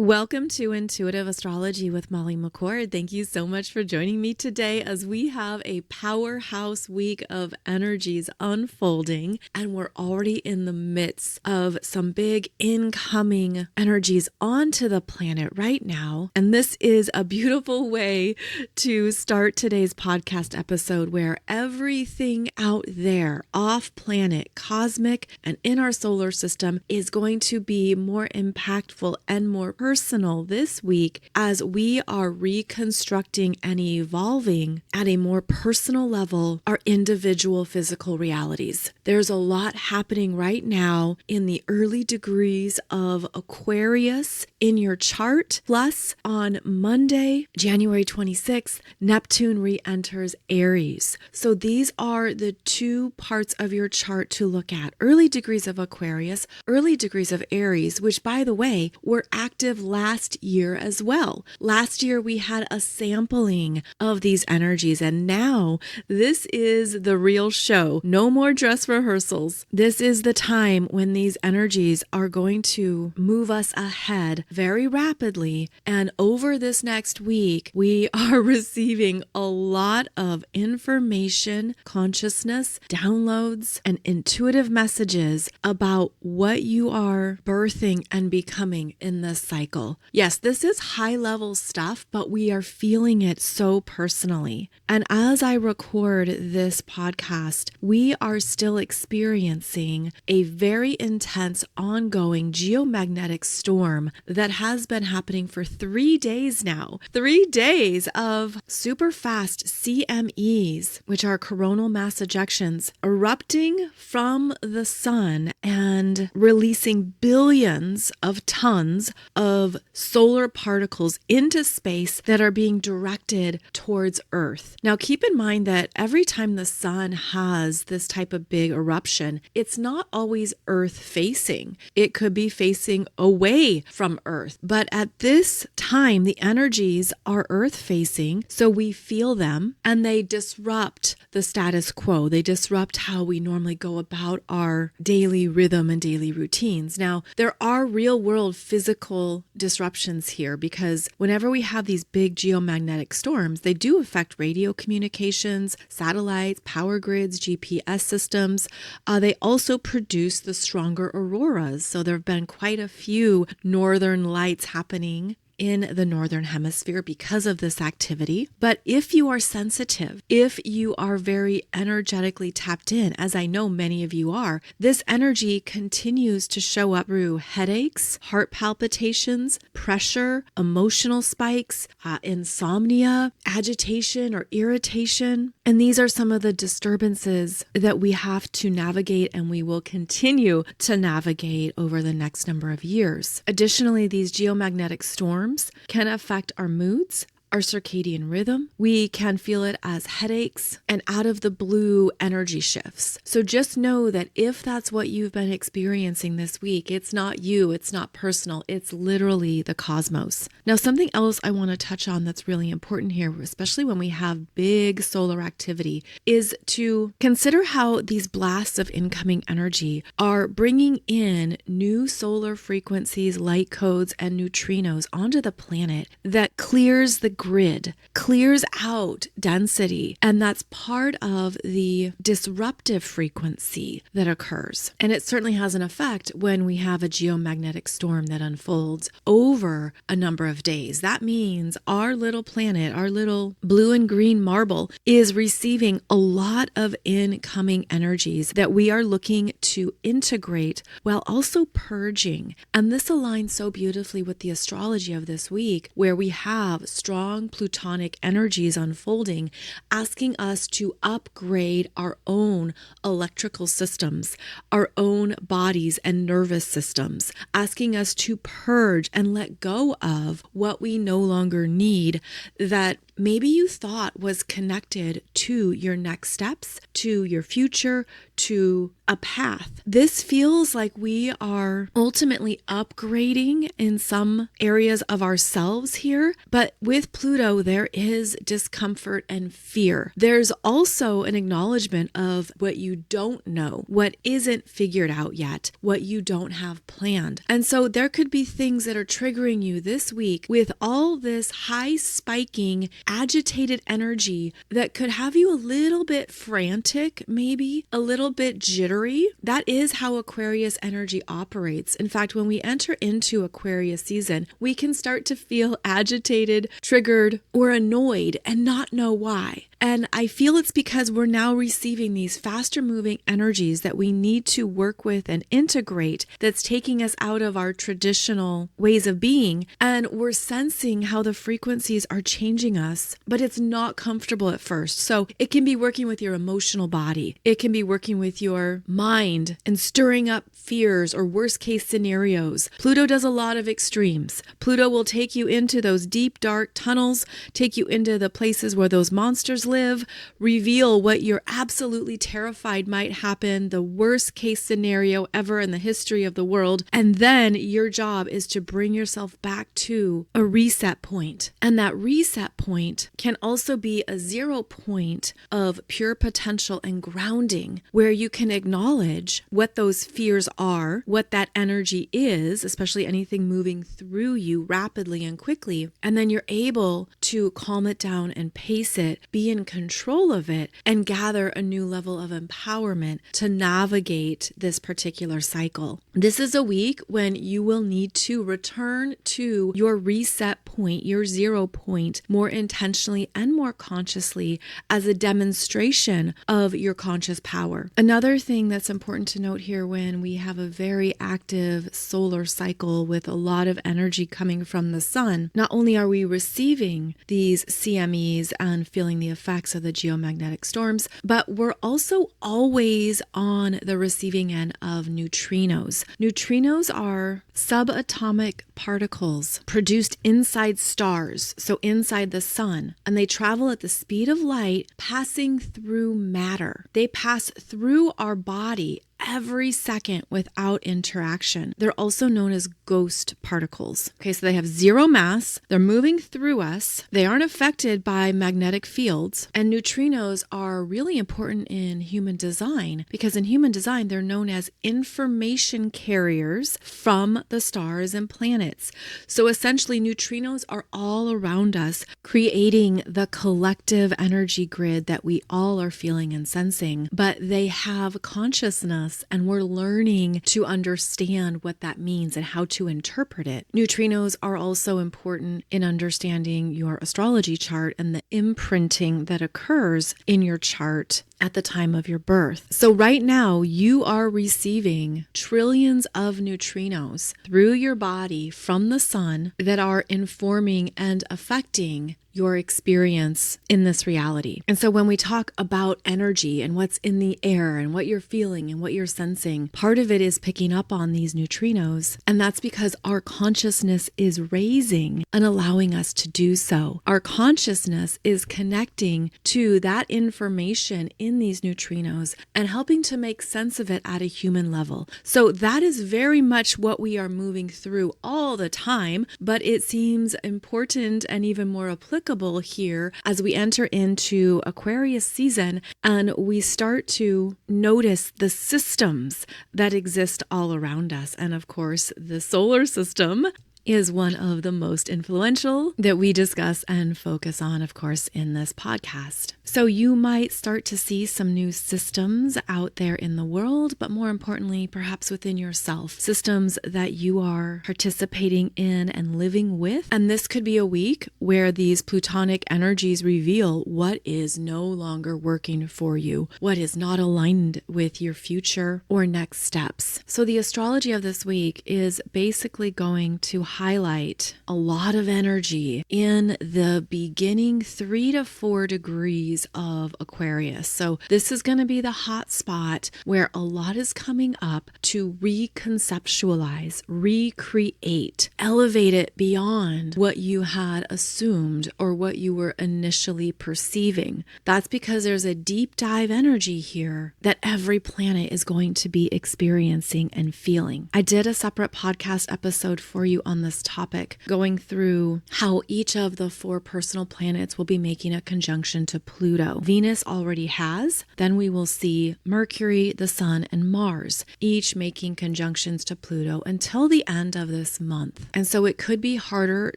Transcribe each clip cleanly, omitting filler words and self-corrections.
Welcome to Intuitive Astrology with Molly McCord. Thank you so much for joining me today as we have a powerhouse week of energies unfolding, and we're already in the midst of some big incoming energies onto the planet right now. And this is a beautiful way to start today's podcast episode where everything out there, off planet, cosmic, and in our solar system is going to be more impactful and more personal this week as we are reconstructing and evolving at a more personal level our individual physical realities. There's a lot happening right now in the early degrees of Aquarius in your chart. Plus, on Monday, January 26th, Neptune re-enters Aries. So these are the two parts of your chart to look at. Early degrees of Aquarius, early degrees of Aries, which by the way, were active last year as well. Last year we had a sampling of these energies, and now this is the real show. No more dress rehearsals. This is the time when these energies are going to move us ahead very rapidly, and over this next week we are receiving a lot of information, consciousness, downloads, and intuitive messages about what you are birthing and becoming in this cycle. Yes, this is high level stuff, but we are feeling it so personally. And as I record this podcast, we are still experiencing a very intense ongoing geomagnetic storm that has been happening for 3 days now. 3 days of super fast CMEs, which are coronal mass ejections, erupting from the sun and releasing billions of tons of solar particles into space that are being directed towards Earth. Now, keep in mind that every time the sun has this type of big eruption, it's not always Earth facing. It could be facing away from Earth. But at this time, the energies are Earth facing, so we feel them, and they disrupt the status quo. They disrupt how we normally go about our daily rhythm and daily routines. Now, there are real world physical disruptions here because whenever we have these big geomagnetic storms, they do affect radio communications, satellites, power grids, GPS systems. They also produce the stronger auroras. So there have been quite a few northern lights happening in the northern hemisphere because of this activity. But if you are sensitive, if you are very energetically tapped in, as I know many of you are, this energy continues to show up through headaches, heart palpitations, pressure, emotional spikes, insomnia, agitation or irritation. And these are some of the disturbances that we have to navigate and we will continue to navigate over the next number of years. Additionally, these geomagnetic storms can affect our moods, our circadian rhythm. We can feel it as headaches and out of the blue energy shifts. So just know that if that's what you've been experiencing this week, it's not you, it's not personal, it's literally the cosmos. Now, something else I want to touch on that's really important here, especially when we have big solar activity, is to consider how these blasts of incoming energy are bringing in new solar frequencies, light codes, and neutrinos onto the planet that clears the grid, clears out density, and that's part of the disruptive frequency that occurs. And it certainly has an effect when we have a geomagnetic storm that unfolds over a number of days. That means our little planet, our little blue and green marble, is receiving a lot of incoming energies that we are looking to integrate while also purging. And this aligns so beautifully with the astrology of this week, where we have strong plutonic energies unfolding, asking us to upgrade our own electrical systems, our own bodies and nervous systems, asking us to purge and let go of what we no longer need that maybe you thought was connected to your next steps, to your future, to a path. This feels like we are ultimately upgrading in some areas of ourselves here, but with Pluto, there is discomfort and fear. There's also an acknowledgement of what you don't know, what isn't figured out yet, what you don't have planned. And so there could be things that are triggering you this week with all this high spiking, agitated energy that could have you a little bit frantic, maybe a little bit jittery. That is how Aquarius energy operates. In fact, when we enter into Aquarius season, we can start to feel agitated, triggered, or annoyed and not know why. And I feel it's because we're now receiving these faster moving energies that we need to work with and integrate, that's taking us out of our traditional ways of being. And we're sensing how the frequencies are changing us, but it's not comfortable at first. So it can be working with your emotional body. It can be working with your mind and stirring up fears or worst case scenarios. Pluto does a lot of extremes. Pluto will take you into those deep, dark tunnels, take you into the places where those monsters live, reveal what you're absolutely terrified might happen, the worst case scenario ever in the history of the world. And then your job is to bring yourself back to a reset point. And that reset point can also be a 0 point of pure potential and grounding, where you can acknowledge what those fears are, what that energy is, especially anything moving through you rapidly and quickly. And then you're able to calm it down and pace it, be in control of it, and gather a new level of empowerment to navigate this particular cycle. This is a week when you will need to return to your reset point, your 0 point, more intentionally and more consciously as a demonstration of your conscious power. Another thing that's important to note here, when we have a very active solar cycle with a lot of energy coming from the sun, not only are we receiving these CMEs and feeling the effects of the geomagnetic storms, but we're also always on the receiving end of neutrinos. Neutrinos are subatomic particles produced inside stars, so inside the sun, and they travel at the speed of light, passing through matter. They pass through our body every second without interaction. They're also known as ghost particles. Okay, so they have 0 mass, they're moving through us, they aren't affected by magnetic fields, and neutrinos are really important in human design, because in human design they're known as information carriers from the stars and planets. So essentially neutrinos are all around us, creating the collective energy grid that we all are feeling and sensing, but they have consciousness, and we're learning to understand what that means and how to interpret it. Neutrinos are also important in understanding your astrology chart and the imprinting that occurs in your chart at the time of your birth. So right now you are receiving trillions of neutrinos through your body from the sun that are informing and affecting your experience in this reality. And so when we talk about energy and what's in the air and what you're feeling and what you're sensing, part of it is picking up on these neutrinos. And that's because our consciousness is raising and allowing us to do so. Our consciousness is connecting to that information in these neutrinos and helping to make sense of it at a human level. So that is very much what we are moving through all the time, but it seems important and even more applicable here as we enter into Aquarius season and we start to notice the systems that exist all around us. And of course, the solar system is one of the most influential that we discuss and focus on, of course, in this podcast. So you might start to see some new systems out there in the world, but more importantly, perhaps within yourself, systems that you are participating in and living with. And this could be a week where these plutonic energies reveal what is no longer working for you, what is not aligned with your future or next steps. So the astrology of this week is basically going to highlight a lot of energy in the beginning 3 to 4 degrees of Aquarius. So this is going to be the hot spot where a lot is coming up to reconceptualize, recreate, elevate it beyond what you had assumed or what you were initially perceiving. That's because there's a deep dive energy here that every planet is going to be experiencing and feeling. I did a separate podcast episode for you on this topic, going through how each of the 4 personal planets will be making a conjunction to Pluto. Venus already has, then we will see Mercury, the Sun, and Mars, each making conjunctions to Pluto until the end of this month. And so it could be harder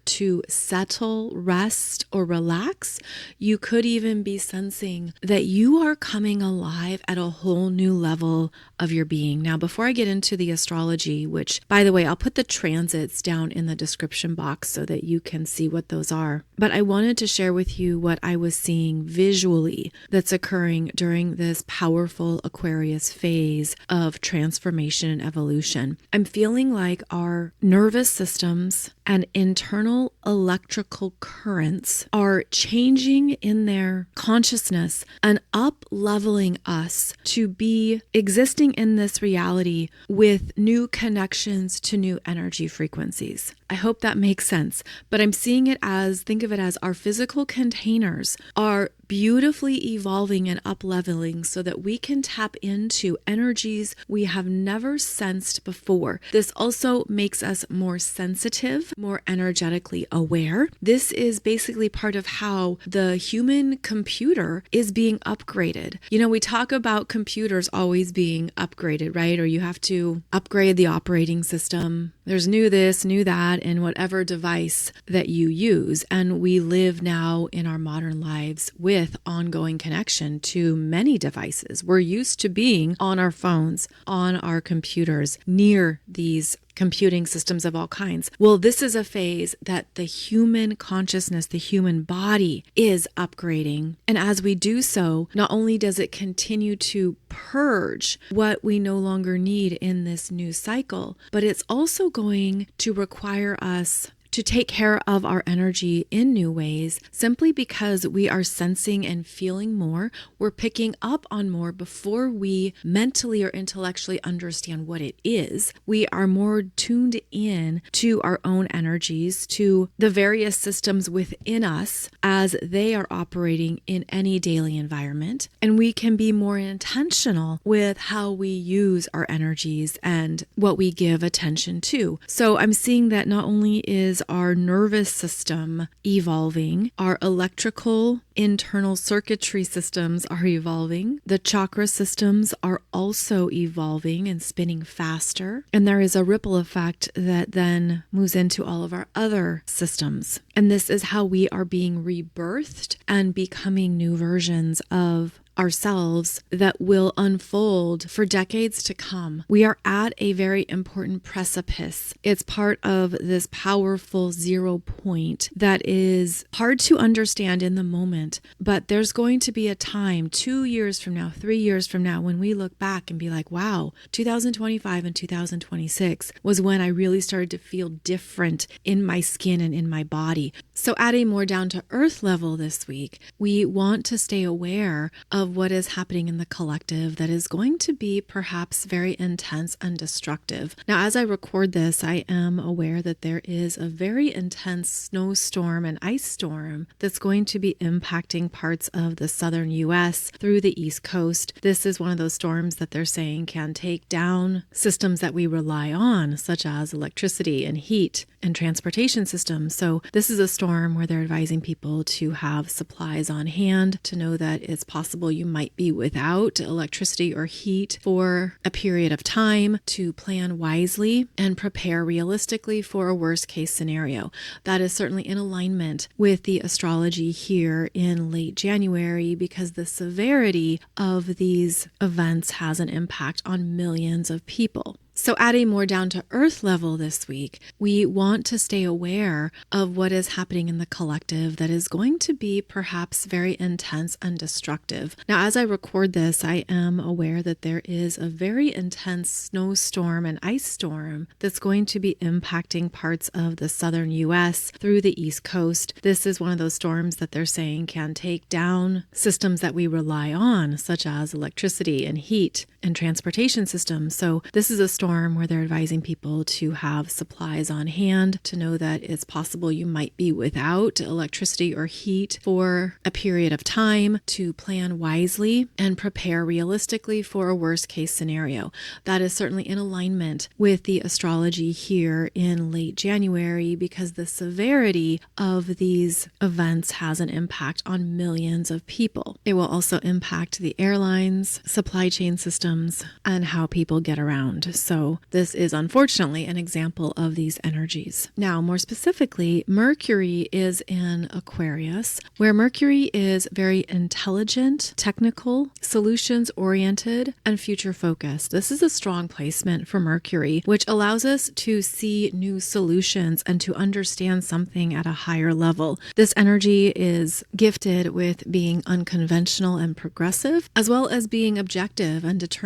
to settle, rest, or relax. You could even be sensing that you are coming alive at a whole new level of your being. Now, before I get into the astrology, which, by the way, I'll put the transits down in the description box so that you can see what those are. But I wanted to share with you what I was seeing visually that's occurring during this powerful Aquarius phase of transformation and evolution. I'm feeling like our nervous systems and internal electrical currents are changing in their consciousness and up-leveling us to be existing in this reality with new connections to new energy frequencies. I hope that makes sense, but I'm seeing it as, think of it as our physical containers are beautifully evolving and up-leveling so that we can tap into energies we have never sensed before. This also makes us more sensitive, more energetically aware. This is basically part of how the human computer is being upgraded. You know, we talk about computers always being upgraded, right? Or you have to upgrade the operating system. There's new this, new that, in whatever device that you use. And we live now in our modern lives with ongoing connection to many devices. We're used to being on our phones, on our computers, near these computing systems of all kinds. Well, this is a phase that the human consciousness, the human body is upgrading. And as we do so, not only does it continue to purge what we no longer need in this new cycle, but it's also going to require us to take care of our energy in new ways, simply because we are sensing and feeling more. We're picking up on more before we mentally or intellectually understand what it is. We are more tuned in to our own energies, to the various systems within us as they are operating in any daily environment. And we can be more intentional with how we use our energies and what we give attention to. So I'm seeing that not only is our nervous system evolving, our electrical internal circuitry systems are evolving, the chakra systems are also evolving and spinning faster, and there is a ripple effect that then moves into all of our other systems. And this is how we are being rebirthed and becoming new versions of ourselves that will unfold for decades to come. We are at a very important precipice. It's part of this powerful 0 point that is hard to understand in the moment, but there's going to be a time 2 years from now, 3 years from now, when we look back and be like, wow, 2025 and 2026 was when I really started to feel different in my skin and in my body. So at a more down to earth level this week, we want to stay aware of what is happening in the collective that is going to be perhaps very intense and destructive. Now, as I record this, I am aware that there is a very intense snowstorm and ice storm that's going to be impacting parts of the southern U.S. through the East Coast. This is one of those storms that they're saying can take down systems that we rely on, such as electricity and heat and transportation systems. So this is a storm where they're advising people to have supplies on hand, to know that it's possible you might be without electricity or heat for a period of time, to plan wisely and prepare realistically for a worst case scenario. That is certainly in alignment with the astrology here in late January, because the severity of these events has an impact on millions of people. So at a more down to earth level this week, we want to stay aware of what is happening in the collective that is going to be perhaps very intense and destructive. Now, as I record this, I am aware that there is a very intense snowstorm and ice storm that's going to be impacting parts of the southern US through the East Coast. This is one of those storms that they're saying can take down systems that we rely on, such as electricity and heat and transportation systems. So this is a storm where they're advising people to have supplies on hand, to know that it's possible you might be without electricity or heat for a period of time, to plan wisely and prepare realistically for a worst case scenario. That is certainly in alignment with the astrology here in late January, because the severity of these events has an impact on millions of people. It will also impact the airlines, supply chain systems, and how people get around. So this is unfortunately an example of these energies. Now, more specifically, Mercury is in Aquarius, where Mercury is very intelligent, technical, solutions-oriented, and future-focused. This is a strong placement for Mercury, which allows us to see new solutions and to understand something at a higher level. This energy is gifted with being unconventional and progressive, as well as being objective and determining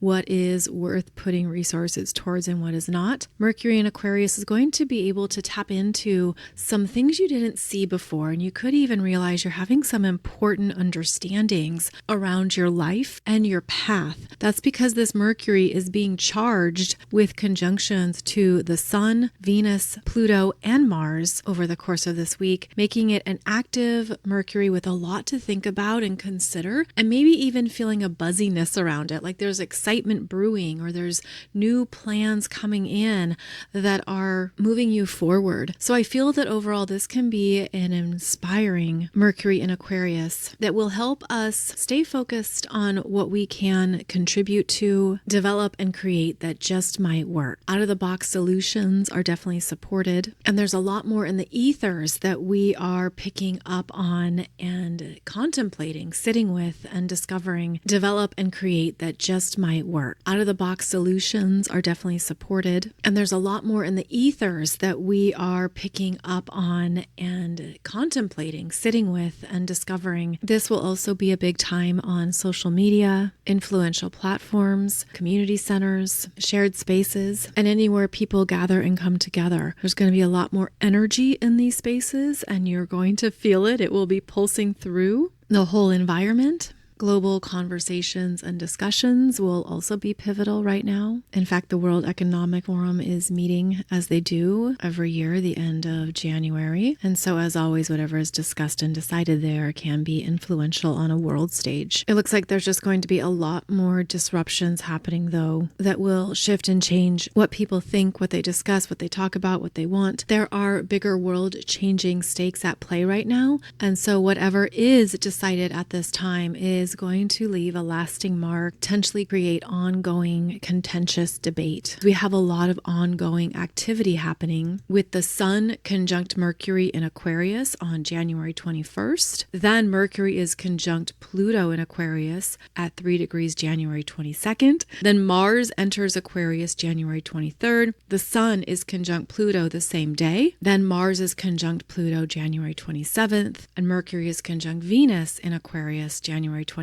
what is worth putting resources towards and what is not. Mercury in Aquarius is going to be able to tap into some things you didn't see before, and you could even realize you're having some important understandings around your life and your path. That's because this Mercury is being charged with conjunctions to the Sun, Venus, Pluto, and Mars over the course of this week, making it an active Mercury with a lot to think about and consider, and maybe even feeling a buzziness around it, like there's excitement brewing or there's new plans coming in that are moving you forward. So I feel that overall this can be an inspiring Mercury in Aquarius that will help us stay focused on what we can contribute to, develop, and create that just might work. Out of the box solutions are definitely supported, and there's a lot more in the ethers that we are picking up on and contemplating, sitting with, and discovering, develop, and create that just might work. Out of the box solutions are definitely supported, and there's a lot more in the ethers that we are picking up on and contemplating, sitting with, and discovering. This will also be a big time on social media, influential platforms, community centers, shared spaces, and anywhere people gather and come together. There's going to be a lot more energy in these spaces, and you're going to feel it. It will be pulsing through the whole environment. Global conversations and discussions will also be pivotal right now. In fact, the World Economic Forum is meeting as they do every year, the end of January. And so as always, whatever is discussed and decided there can be influential on a world stage. It looks like there's just going to be a lot more disruptions happening, though, that will shift and change what people think, what they discuss, what they talk about, what they want. There are bigger world-changing stakes at play right now. And so whatever is decided at this time is going to leave a lasting mark, potentially create ongoing contentious debate. We have a lot of ongoing activity happening with the Sun conjunct Mercury in Aquarius on January 21st. Then Mercury is conjunct Pluto in Aquarius at 3 degrees January 22nd. Then Mars enters Aquarius January 23rd. The Sun is conjunct Pluto the same day. Then Mars is conjunct Pluto January 27th. And Mercury is conjunct Venus in Aquarius January 29th.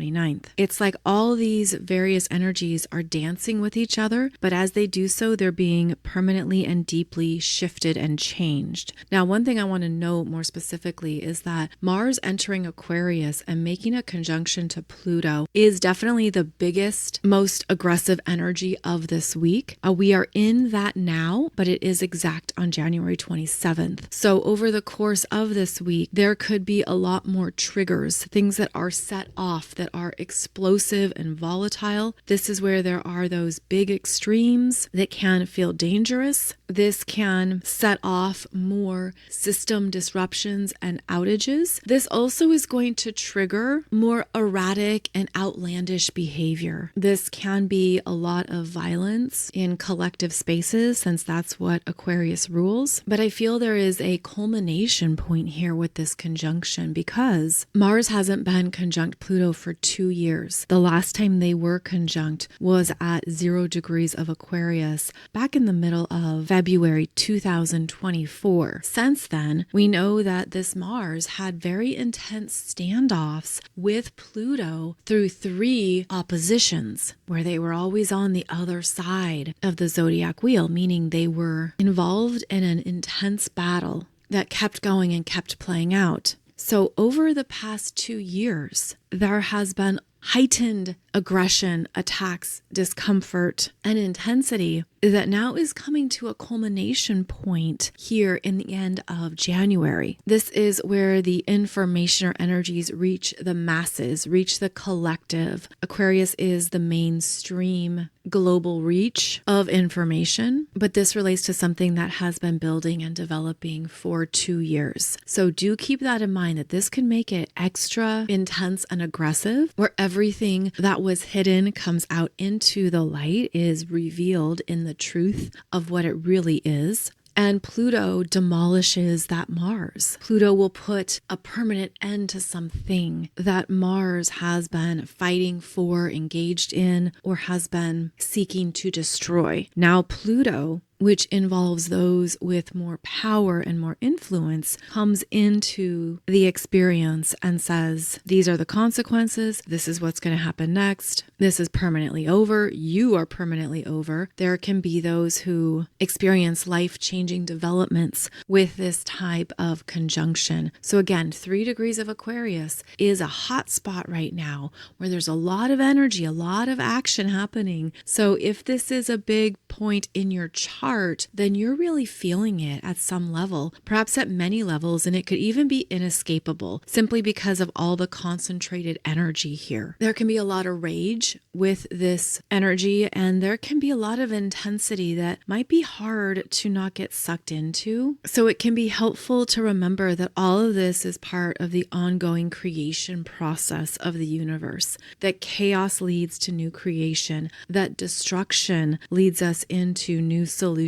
It's like all these various energies are dancing with each other, but as they do so, they're being permanently and deeply shifted and changed. Now, one thing I want to note more specifically is that Mars entering Aquarius and making a conjunction to Pluto is definitely the biggest, most aggressive energy of this week. We are in that now, but it is exact on January 27th. So over the course of this week, there could be a lot more triggers, things that are set off, that are explosive and volatile. This is where there are those big extremes that can feel dangerous, this can set off more system disruptions and outages. This also is going to trigger more erratic and outlandish behavior. This can be a lot of violence in collective spaces, since that's what Aquarius rules. But I feel there is a culmination point here with this conjunction, because Mars hasn't been conjunct Pluto for 2 years. The last time they were conjunct was at 0 degrees of Aquarius back in the middle of February 2024. Since then, we know that this Mars had very intense standoffs with Pluto through 3 oppositions, where they were always on the other side of the zodiac wheel, meaning they were involved in an intense battle that kept going and kept playing out. So over the past 2 years, there has been heightened aggression, attacks, discomfort, and intensity that now is coming to a culmination point here in the end of January. This is where the information or energies reach the masses, reach the collective. Aquarius is the mainstream global reach of information, but this relates to something that has been building and developing for 2 years. So do keep that in mind, that this can make it extra intense and aggressive, where everything that was hidden comes out into the light, is revealed in the truth of what it really is. And Pluto demolishes that Mars. Pluto will put a permanent end to something that Mars has been fighting for, engaged in, or has been seeking to destroy. Now Pluto, which involves those with more power and more influence, comes into the experience and says, these are the consequences. This is what's going to happen next. This is permanently over. You are permanently over. There can be those who experience life-changing developments with this type of conjunction. So again, 3 degrees of Aquarius is a hot spot right now where there's a lot of energy, a lot of action happening. So if this is a big point in your chart, then you're really feeling it at some level, perhaps at many levels, and it could even be inescapable simply because of all the concentrated energy here. There can be a lot of rage with this energy, and there can be a lot of intensity that might be hard to not get sucked into. So it can be helpful to remember that all of this is part of the ongoing creation process of the universe, that chaos leads to new creation, that destruction leads us into new solutions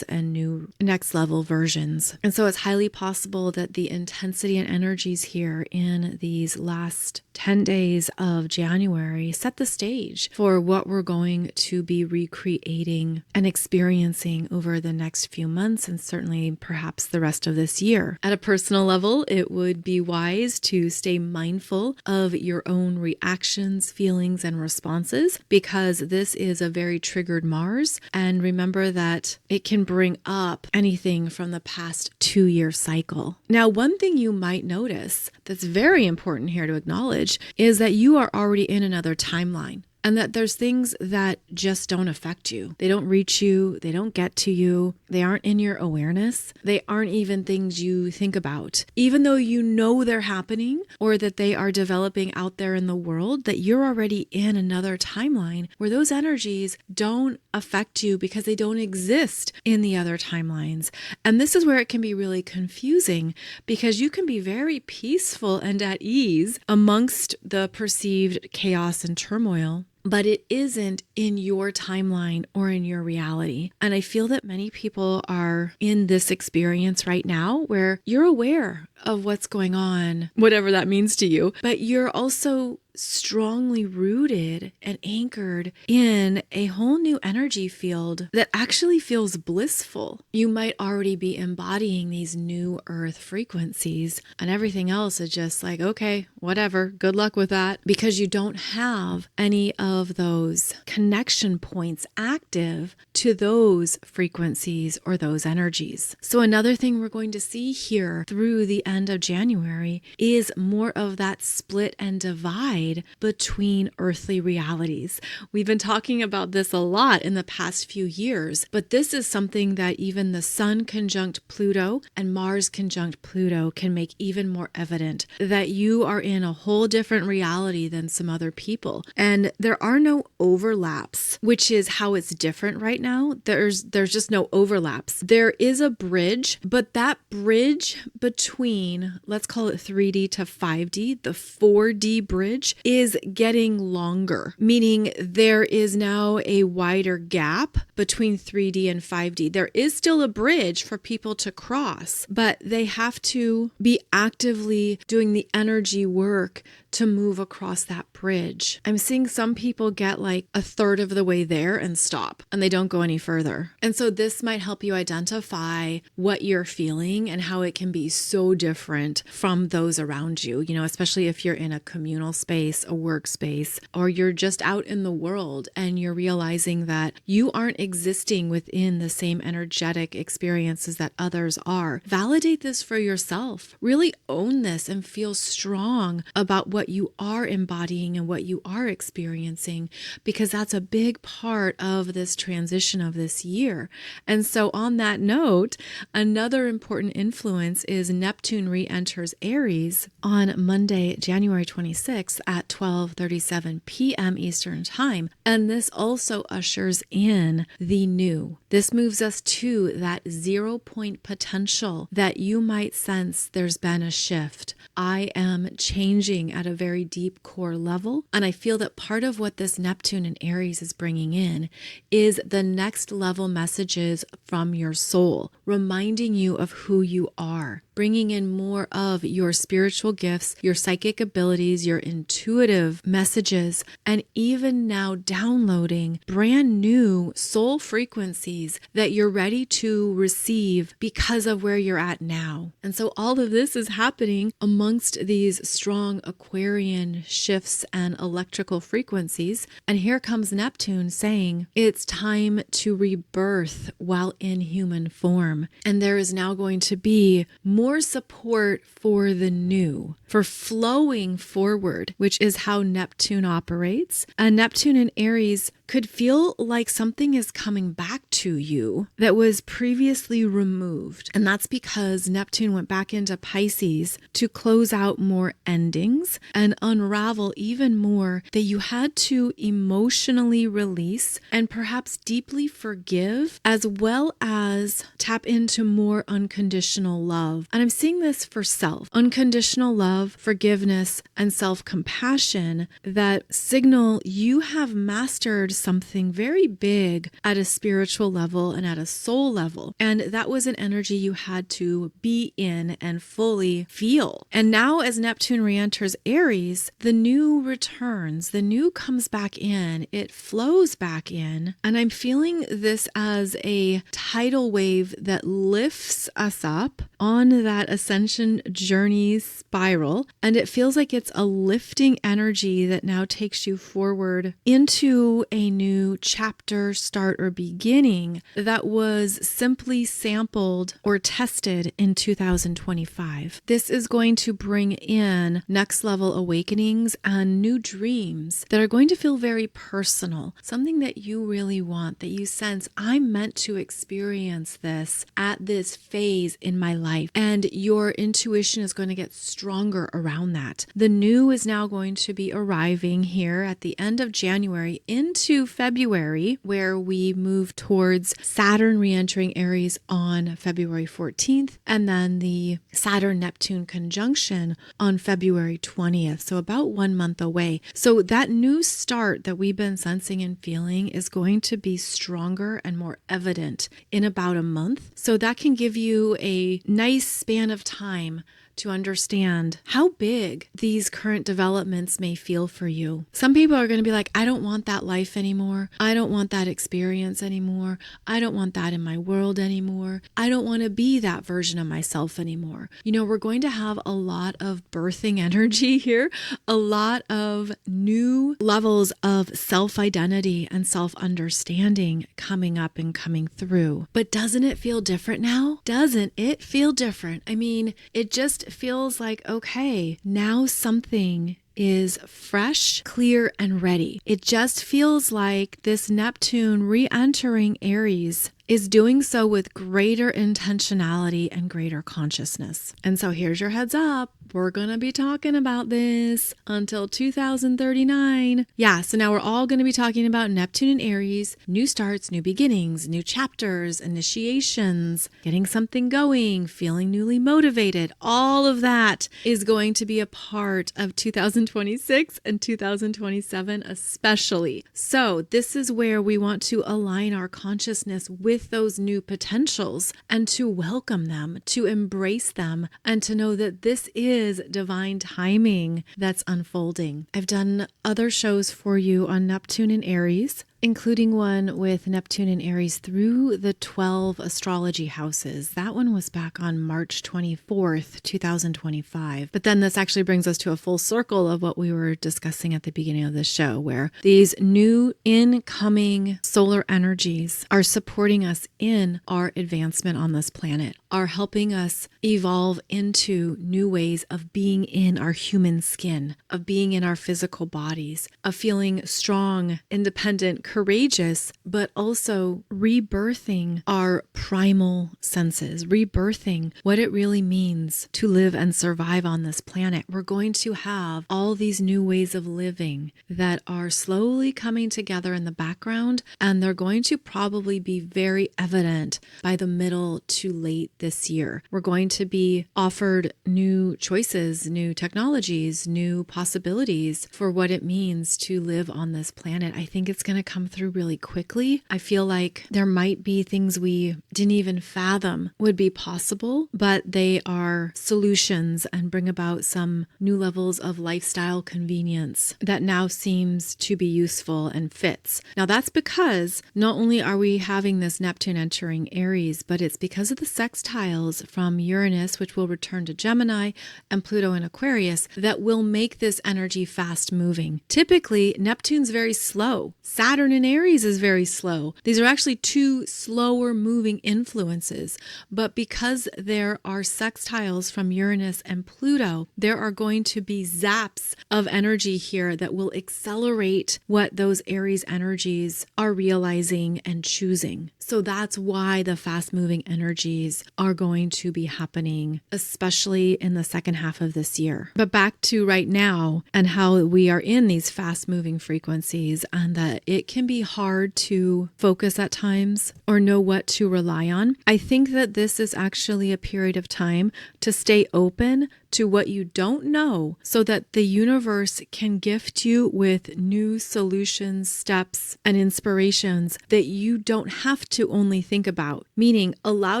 and new next level versions. And so it's highly possible that the intensity and energies here in these last 10 days of January set the stage for what we're going to be recreating and experiencing over the next few months, and certainly perhaps the rest of this year. At a personal level, it would be wise to stay mindful of your own reactions, feelings, and responses, because this is a very triggered Mars. And remember that it can bring up anything from the past 2-year cycle. Now, one thing you might notice that's very important here to acknowledge is that you are already in another timeline, and that there's things that just don't affect you. They don't reach you. They don't get to you. They aren't in your awareness. They aren't even things you think about. Even though you know they're happening, or that they are developing out there in the world, that you're already in another timeline where those energies don't affect you because they don't exist in the other timelines. And this is where it can be really confusing, because you can be very peaceful and at ease amongst the perceived chaos and turmoil, but it isn't in your timeline or in your reality. And I feel that many people are in this experience right now where you're aware of what's going on, whatever that means to you, but you're also strongly rooted and anchored in a whole new energy field that actually feels blissful. You might already be embodying these new earth frequencies, and everything else is just like, okay, whatever, good luck with that, because you don't have any of those connection points active to those frequencies or those energies. So another thing we're going to see here through the end of January is more of that split and divide between earthly realities. We've been talking about this a lot in the past few years, but this is something that even the Sun conjunct Pluto and Mars conjunct Pluto can make even more evident, that you are in a whole different reality than some other people. And there are no overlaps, which is how it's different right now. There's just no overlaps. There is a bridge, but that bridge between, let's call it 3D to 5D, the 4D bridge is getting longer, meaning there is now a wider gap between 3D and 5D. There is still a bridge for people to cross, but they have to be actively doing the energy work to move across that bridge. I'm seeing some people get like a third of the way there and stop, and they don't go any further. And so this might help you identify what you're feeling and how it can be so different from those around you, especially if you're in a communal space, a workspace, or you're just out in the world and you're realizing that you aren't existing within the same energetic experiences that others are. Validate this for yourself. Really own this and feel strong about what you are embodying and what you are experiencing, because that's a big part of this transition of this year. And so on that note, another important influence is Neptune re-enters Aries on Monday, January 26th at 12:37 p.m. Eastern Time. And this also ushers in the new. This moves us to that 0 point potential that you might sense there's been a shift. I am changing at a very deep core level. And I feel that part of what this Neptune in Aries is bringing in is the next level messages from your soul, reminding you of who you are, bringing in more of your spiritual gifts, your psychic abilities, your intuitive messages, and even now downloading brand new soul frequencies that you're ready to receive because of where you're at now. And so all of this is happening amongst these strong Aquarian shifts and electrical frequencies. And here comes Neptune saying it's time to rebirth while in human form. And there is now going to be more support for the new, for flowing forward, which is how Neptune operates. And Neptune in Aries could feel like something is coming back to you that was previously removed. And that's because Neptune went back into Pisces to close out more endings and unravel even more that you had to emotionally release and perhaps deeply forgive, as well as tap into more unconditional love. And I'm seeing this for self. Unconditional love, forgiveness, and self-compassion that signal you have mastered something very big at a spiritual level and at a soul level. And that was an energy you had to be in and fully feel. And now as Neptune re-enters Aries, the new returns, the new comes back in, it flows back in. And I'm feeling this as a tidal wave that lifts us up on that ascension journey spiral. And it feels like it's a lifting energy that now takes you forward into a new chapter, start, or beginning that was simply sampled or tested in 2025. This is going to bring in next level awakenings and new dreams that are going to feel very personal, something that you really want, that you sense, I'm meant to experience this at this phase in my life. And your intuition is going to get stronger around that. The new is now going to be arriving here at the end of January into February, where we move towards Saturn re-entering Aries on February 14th, and then the Saturn-Neptune conjunction on February 20th. So about 1 month away. So that new start that we've been sensing and feeling is going to be stronger and more evident in about a month. So that can give you a nice span of time to understand how big these current developments may feel for you. Some people are going to be like, I don't want that life anymore. I don't want that experience anymore. I don't want that in my world anymore. I don't want to be that version of myself anymore. We're going to have a lot of birthing energy here, a lot of new levels of self-identity and self-understanding coming up and coming through. But doesn't it feel different now? Doesn't it feel different? I mean, it just feels like, okay, now something is fresh, clear, and ready. It just feels like this Neptune re-entering Aries is doing so with greater intentionality and greater consciousness. And so here's your heads up. We're going to be talking about this until 2039. Yeah, so now we're all going to be talking about Neptune and Aries, new starts, new beginnings, new chapters, initiations, getting something going, feeling newly motivated. All of that is going to be a part of 2026 and 2027 especially. So this is where we want to align our consciousness with those new potentials and to welcome them, to embrace them, and to know that this is divine timing that's unfolding. I've done other shows for you on Neptune and Aries, including one with Neptune and Aries through the 12 astrology houses. That one was back on March 24th, 2025. But then this actually brings us to a full circle of what we were discussing at the beginning of the show, where these new incoming solar energies are supporting us in our advancement on this planet, are helping us evolve into new ways of being in our human skin, of being in our physical bodies, of feeling strong, independent, courageous, but also rebirthing our primal senses, rebirthing what it really means to live and survive on this planet. We're going to have all these new ways of living that are slowly coming together in the background, and they're going to probably be very evident by the middle to late this year. We're going to be offered new choices, new technologies, new possibilities for what it means to live on this planet. I think it's going to come through really quickly. I feel like there might be things we didn't even fathom would be possible, but they are solutions and bring about some new levels of lifestyle convenience that now seems to be useful and fits. Now that's because not only are we having this Neptune entering Aries, but it's because of the sextiles from Uranus, which will return to Gemini, and Pluto in Aquarius, that will make this energy fast moving. Typically, Neptune's very slow. Saturn in Aries is very slow. These are actually two slower moving influences, but because there are sextiles from Uranus and Pluto, there are going to be zaps of energy here that will accelerate what those Aries energies are realizing and choosing. So that's why the fast moving energies are going to be happening, especially in the second half of this year. But back to right now and how we are in these fast moving frequencies, and that it can be hard to focus at times or know what to rely on. I think that this is actually a period of time to stay open to what you don't know so that the universe can gift you with new solutions, steps, and inspirations that you don't have to only think about. Meaning, allow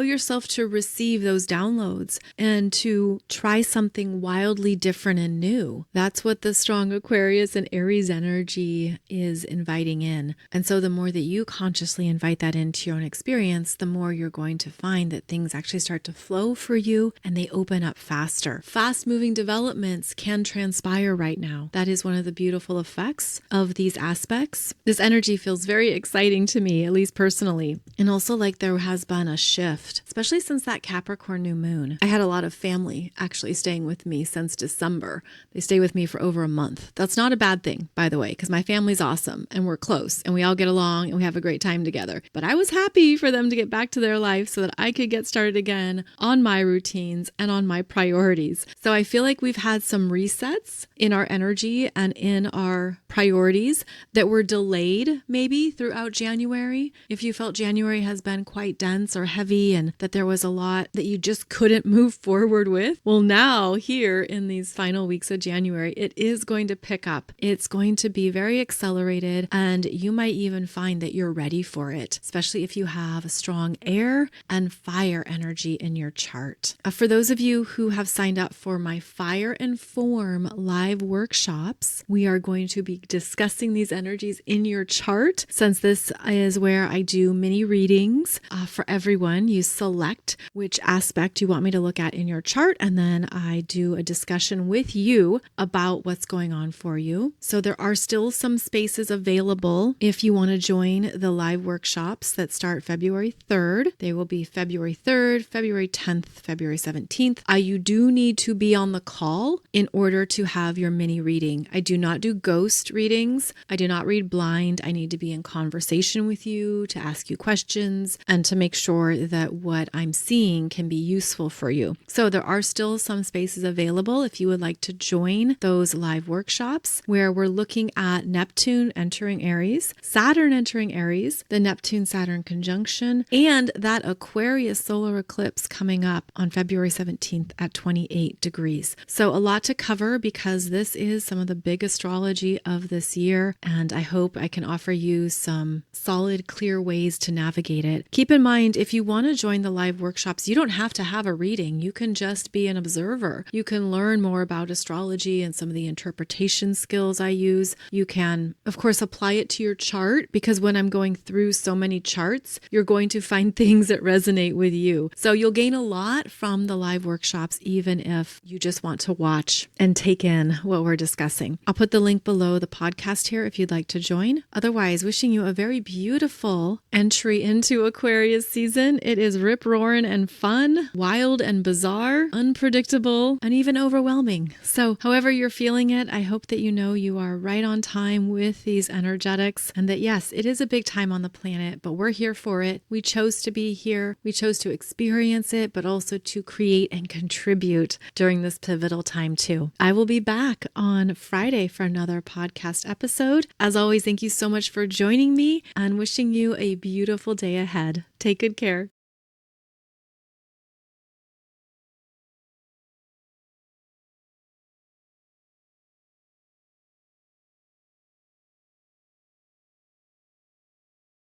yourself to receive those downloads and to try something wildly different and new. That's what the strong Aquarius and Aries energy is inviting in. And so the more that you consciously invite that into your own experience, the more you're going to find that things actually start to flow for you and they open up faster. Fast-moving developments can transpire right now. That is one of the beautiful effects of these aspects. This energy feels very exciting to me, at least personally. And also like there has been a shift, especially since that Capricorn new moon. I had a lot of family actually staying with me since December. They stay with me for over a month. That's not a bad thing, by the way, because my family's awesome and we're close and we all get along and we have a great time together. But I was happy for them to get back to their life so that I could get started again on my routines and on my priorities. So I feel like we've had some resets in our energy and in our priorities that were delayed maybe throughout January. If you felt January has been quite dense or heavy and that there was a lot that you just couldn't move forward with, well, now here in these final weeks of January, it is going to pick up. It's going to be very accelerated, and you might even find that you're ready for it, especially if you have a strong air and fire energy in your chart. For those of you who have signed up for my Fire and Form live workshops, we are going to be discussing these energies in your chart. Since this is where I do mini readings for everyone, you select which aspect you want me to look at in your chart, and then I do a discussion with you about what's going on for you. So there are still some spaces available if you want to join the live workshops that start February 3rd. They will be February 3rd, February 10th, February 17th. You do need to be on the call in order to have your mini reading. I do not do ghost readings. I do not read blind. I need to be in conversation with you, to ask you questions, and to make sure that what I'm seeing can be useful for you. So there are still some spaces available if you would like to join those live workshops where we're looking at Neptune entering Aries, Saturn entering Aries, the Neptune-Saturn conjunction, and that Aquarius solar eclipse coming up on February 17th at 28 degrees. So a lot to cover because this is some of the big astrology of this year, and I hope I can offer you some solid, clear ways to navigate it. Keep in mind, if you want to join the live workshops, you don't have to have a reading. You can just be an observer. You can learn more about astrology and some of the interpretation skills I use. You can, of course, apply it to your chart, because when I'm going through so many charts, you're going to find things that resonate with you. So you'll gain a lot from the live workshops, even if you just want to watch and take in what we're discussing. I'll put the link below the podcast here if you'd like to join. Otherwise, wishing you a very beautiful entry into Aquarius season. It is rip-roaring and fun, wild and bizarre, unpredictable, and even overwhelming. So however you're feeling it, I hope that you know you are right on time with these energetics, and that yes, it is a big time on the planet, but we're here for it. We chose to be here. We chose to experience it, but also to create and contribute during this pivotal time too. I will be back on Friday for another podcast episode. As always, thank you so much for joining me and wishing you a beautiful day ahead. Take good care.